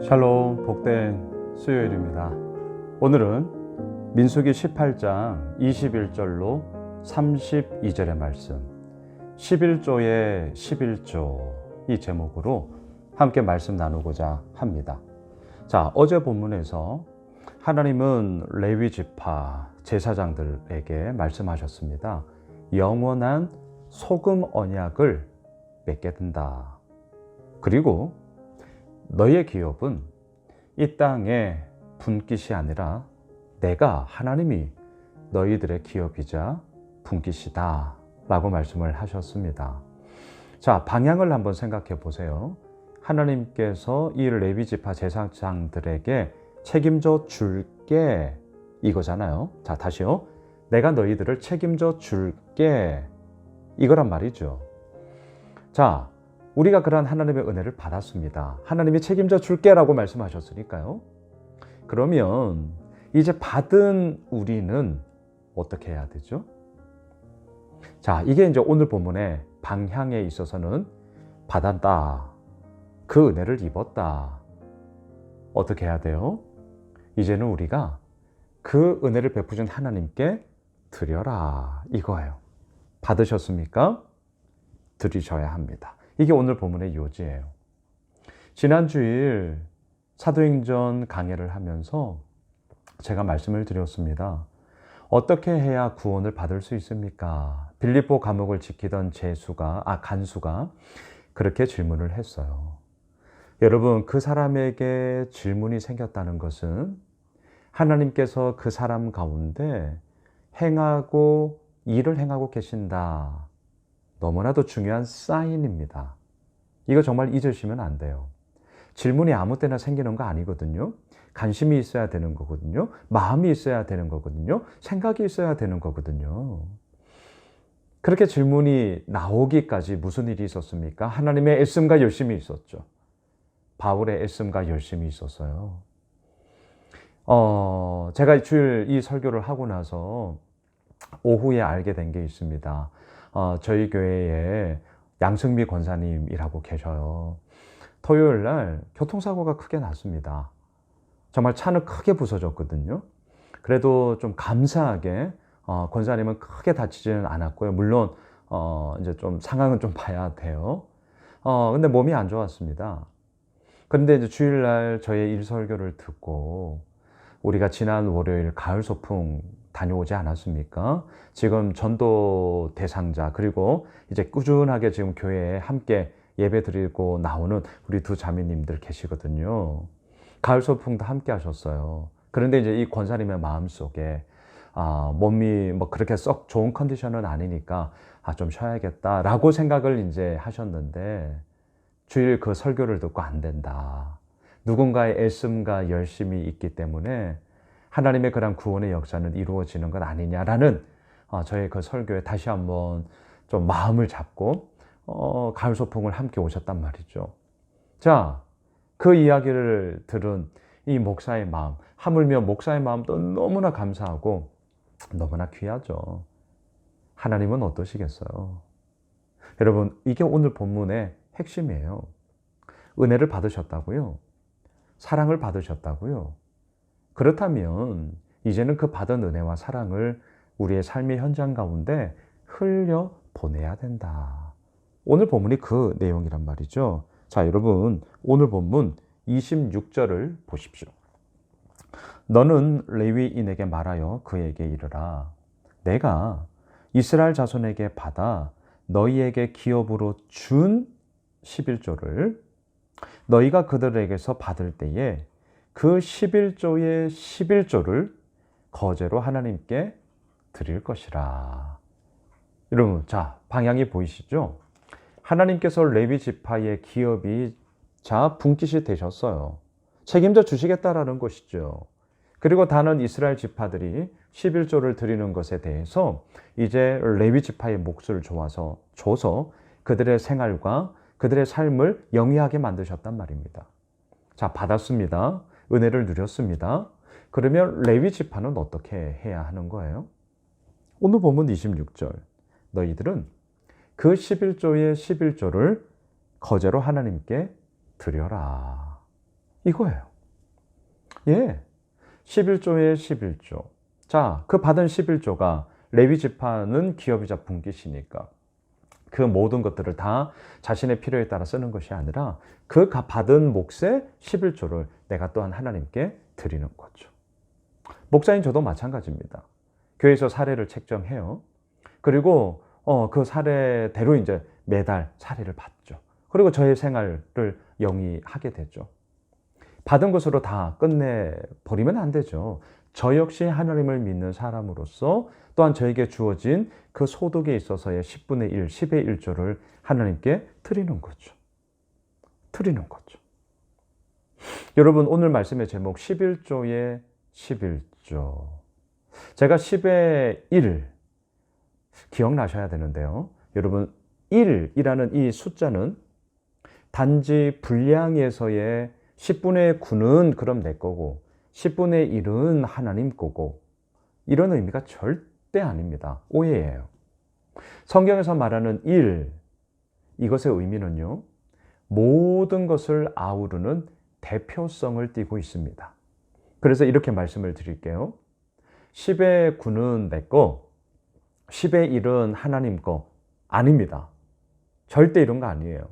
샬롬, 복된 수요일입니다. 오늘은 민수기 18장 21절로 32절의 말씀, 11조의 11조 이 제목으로 함께 말씀 나누고자 합니다. 자, 어제 본문에서 하나님은 레위 지파 제사장들에게 말씀하셨습니다. 영원한 소금 언약을 맺게 된다. 그리고 너의 기업은 이 땅의 분깃이 아니라 내가 하나님이 너희들의 기업이자 분깃이다 라고 말씀을 하셨습니다. 자, 방향을 한번 생각해 보세요. 하나님께서 이 레위 지파 제사장들에게 책임져 줄게 이거잖아요. 자, 다시요. 내가 너희들을 책임져 줄게 이거란 말이죠. 자, 우리가 그러한 하나님의 은혜를 받았습니다. 하나님이 책임져 줄게라고 말씀하셨으니까요. 그러면 이제 받은 우리는 어떻게 해야 되죠? 자, 이게 이제 오늘 본문의 방향에 있어서는 받았다. 그 은혜를 입었다. 어떻게 해야 돼요? 이제는 우리가 그 은혜를 베푸신 하나님께 드려라. 이거예요. 받으셨습니까? 드리셔야 합니다. 이게 오늘 본문의 요지예요. 지난 주일 사도행전 강해를 하면서 제가 말씀을 드렸습니다. 어떻게 해야 구원을 받을 수 있습니까? 빌립보 감옥을 지키던 간수가 그렇게 질문을 했어요. 여러분, 그 사람에게 질문이 생겼다는 것은 하나님께서 그 사람 가운데 일을 행하고 계신다. 너무나도 중요한 사인입니다. 이거 정말 잊으시면 안 돼요. 질문이 아무 때나 생기는 거 아니거든요. 관심이 있어야 되는 거거든요. 마음이 있어야 되는 거거든요. 생각이 있어야 되는 거거든요. 그렇게 질문이 나오기까지 무슨 일이 있었습니까? 하나님의 애씀과 열심이 있었죠. 바울의 애씀과 열심이 있었어요. 제가 주일 이 설교를 하고 나서 오후에 알게 된 게 있습니다. 저희 교회에 양승미 권사님이라고 계셔요. 토요일 날 교통사고가 크게 났습니다. 정말 차는 크게 부서졌거든요. 그래도 좀 감사하게 권사님은 크게 다치지는 않았고요. 물론 이제 좀 상황은 좀 봐야 돼요. 근데 몸이 안 좋았습니다. 그런데 이제 주일날 저의 일설교를 듣고 우리가 지난 월요일 가을 소풍 다녀오지 않았습니까? 지금 전도 대상자 그리고 이제 꾸준하게 지금 교회에 함께 예배 드리고 나오는 우리 두 자매님들 계시거든요. 가을 소풍도 함께 하셨어요. 그런데 이제 이 권사님의 마음속에 몸이 뭐 그렇게 썩 좋은 컨디션은 아니니까 좀 쉬어야겠다라고 생각을 이제 하셨는데 주일 그 설교를 듣고 안 된다. 누군가의 애씀과 열심이 있기 때문에 하나님의 그런 구원의 역사는 이루어지는 것 아니냐라는 저의 그 설교에 다시 한번 좀 마음을 잡고 가을 소풍을 함께 오셨단 말이죠. 자, 그 이야기를 들은 이 목사의 마음, 하물며 목사의 마음도 너무나 감사하고 너무나 귀하죠. 하나님은 어떠시겠어요? 여러분, 이게 오늘 본문의 핵심이에요. 은혜를 받으셨다고요? 사랑을 받으셨다고요? 그렇다면 이제는 그 받은 은혜와 사랑을 우리의 삶의 현장 가운데 흘려 보내야 된다. 오늘 본문이 그 내용이란 말이죠. 자, 여러분, 오늘 본문 26절을 보십시오. 너는 레위인에게 말하여 그에게 이르라. 내가 이스라엘 자손에게 받아 너희에게 기업으로 준 11조를 너희가 그들에게서 받을 때에 그 11조의 11조를 거제로 하나님께 드릴 것이라. 여러분, 자, 방향이 보이시죠? 하나님께서 레위 지파의 기업이자 분깃이 되셨어요. 책임져 주시겠다라는 것이죠. 그리고 다른 이스라엘 지파들이 11조를 드리는 것에 대해서 이제 레위 지파의 몫을 줘서 그들의 생활과 그들의 삶을 영위하게 만드셨단 말입니다. 자, 받았습니다. 은혜를 누렸습니다. 그러면 레위 지파는 어떻게 해야 하는 거예요? 오늘 본문 26절. 너희들은 그 11조의 11조를 거제로 하나님께 드려라. 이거예요. 예. 11조에 11조. 자, 그 받은 11조가 레위 지파는 기업이자 분깃이니까 그 모든 것들을 다 자신의 필요에 따라 쓰는 것이 아니라 그 받은 몫의 11조를 내가 또한 하나님께 드리는 거죠. 목사인 저도 마찬가지입니다. 교회에서 사례를 책정해요. 그리고 그 사례대로 이제 매달 사례를 받죠. 그리고 저의 생활을 영위하게 되죠. 받은 것으로 다 끝내버리면 안 되죠. 저 역시 하나님을 믿는 사람으로서 또한 저에게 주어진 그 소득에 있어서의 10분의 1, 10의 1조를 하나님께 드리는 거죠. 드리는 거죠. 여러분, 오늘 말씀의 제목 11조의 11조. 제가 10의 1 기억나셔야 되는데요. 여러분, 1이라는 이 숫자는 단지 분량에서의 10분의 9는 그럼 내 거고 10분의 1은 하나님 거고 이런 의미가 절대 아닙니다. 오해예요. 성경에서 말하는 1, 이것의 의미는요, 모든 것을 아우르는 대표성을 띠고 있습니다. 그래서 이렇게 말씀을 드릴게요. 10의 9는 내 거, 10의 1은 하나님 거 아닙니다. 절대 이런 거 아니에요.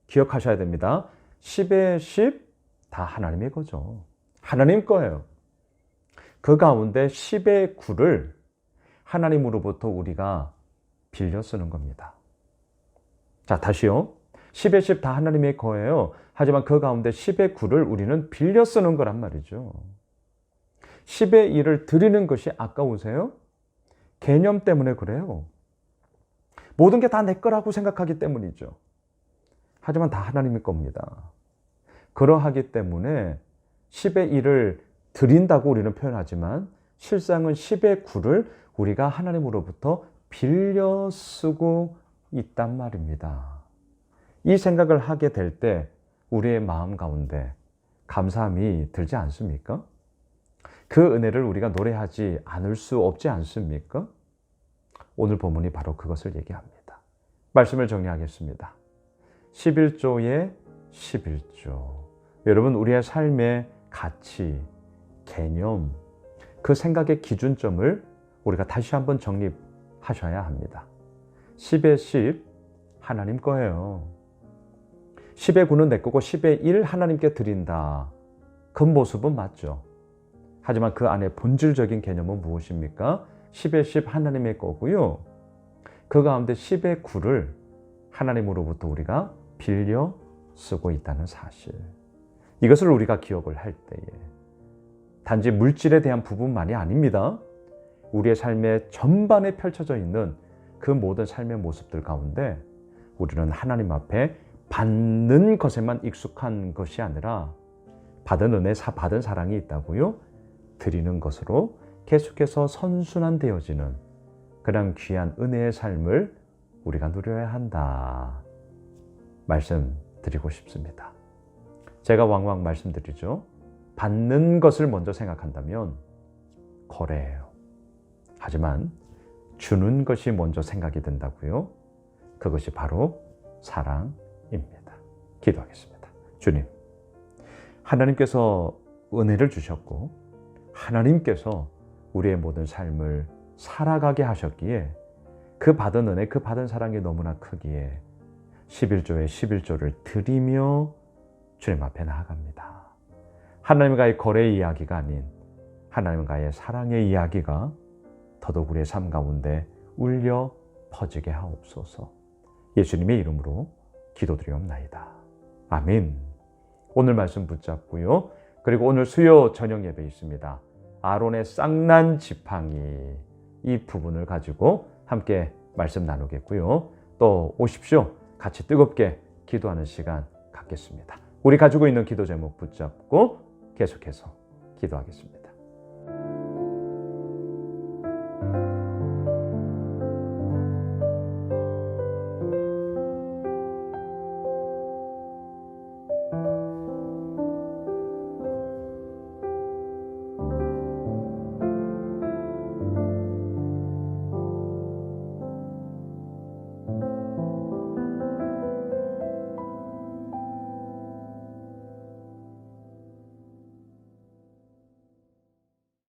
기억하셔야 됩니다. 10의 10 다 하나님의 거죠. 하나님 거예요. 그 가운데 10의 9를 하나님으로부터 우리가 빌려 쓰는 겁니다. 자, 다시요. 10의 10 다 하나님의 거예요. 하지만 그 가운데 10의 9를 우리는 빌려 쓰는 거란 말이죠. 10의 1을 드리는 것이 아까우세요? 개념 때문에 그래요. 모든 게 다 내 거라고 생각하기 때문이죠. 하지만 다 하나님의 겁니다. 그러하기 때문에 10의 1을 드린다고 우리는 표현하지만 실상은 10의 9를 우리가 하나님으로부터 빌려 쓰고 있단 말입니다. 이 생각을 하게 될 때 우리의 마음 가운데 감사함이 들지 않습니까? 그 은혜를 우리가 노래하지 않을 수 없지 않습니까? 오늘 본문이 바로 그것을 얘기합니다. 말씀을 정리하겠습니다. 11조의 11조. 여러분, 우리의 삶의 가치, 개념, 그 생각의 기준점을 우리가 다시 한번 정립하셔야 합니다. 10의 10 하나님 거예요. 10의 9는 내 거고 10의 1 하나님께 드린다. 그 모습은 맞죠. 하지만 그 안에 본질적인 개념은 무엇입니까? 10의 10 하나님의 거고요. 그 가운데 10의 9를 하나님으로부터 우리가 빌려 쓰고 있다는 사실. 이것을 우리가 기억을 할 때에 단지 물질에 대한 부분만이 아닙니다. 우리의 삶의 전반에 펼쳐져 있는 그 모든 삶의 모습들 가운데 우리는 하나님 앞에 받는 것에만 익숙한 것이 아니라 받은 은혜, 받은 사랑이 있다고요? 드리는 것으로 계속해서 선순환되어지는 그런 귀한 은혜의 삶을 우리가 누려야 한다. 말씀드리고 싶습니다. 제가 왕왕 말씀드리죠. 받는 것을 먼저 생각한다면 거래예요. 하지만 주는 것이 먼저 생각이 든다고요? 그것이 바로 사랑입니다. 기도하겠습니다. 주님, 하나님께서 은혜를 주셨고 하나님께서 우리의 모든 삶을 살아가게 하셨기에 그 받은 은혜, 그 받은 사랑이 너무나 크기에 11조의 11조를 드리며 주님 앞에 나아갑니다. 하나님과의 거래의 이야기가 아닌 하나님과의 사랑의 이야기가 더더욱 우리의 삶 가운데 울려 퍼지게 하옵소서. 예수님의 이름으로 기도드리옵나이다. 아멘. 오늘 말씀 붙잡고요. 그리고 오늘 수요 저녁 예배 있습니다. 아론의 쌍난 지팡이, 이 부분을 가지고 함께 말씀 나누겠고요. 또 오십시오. 같이 뜨겁게 기도하는 시간 갖겠습니다. 우리 가지고 있는 기도 제목 붙잡고 계속해서 기도하겠습니다.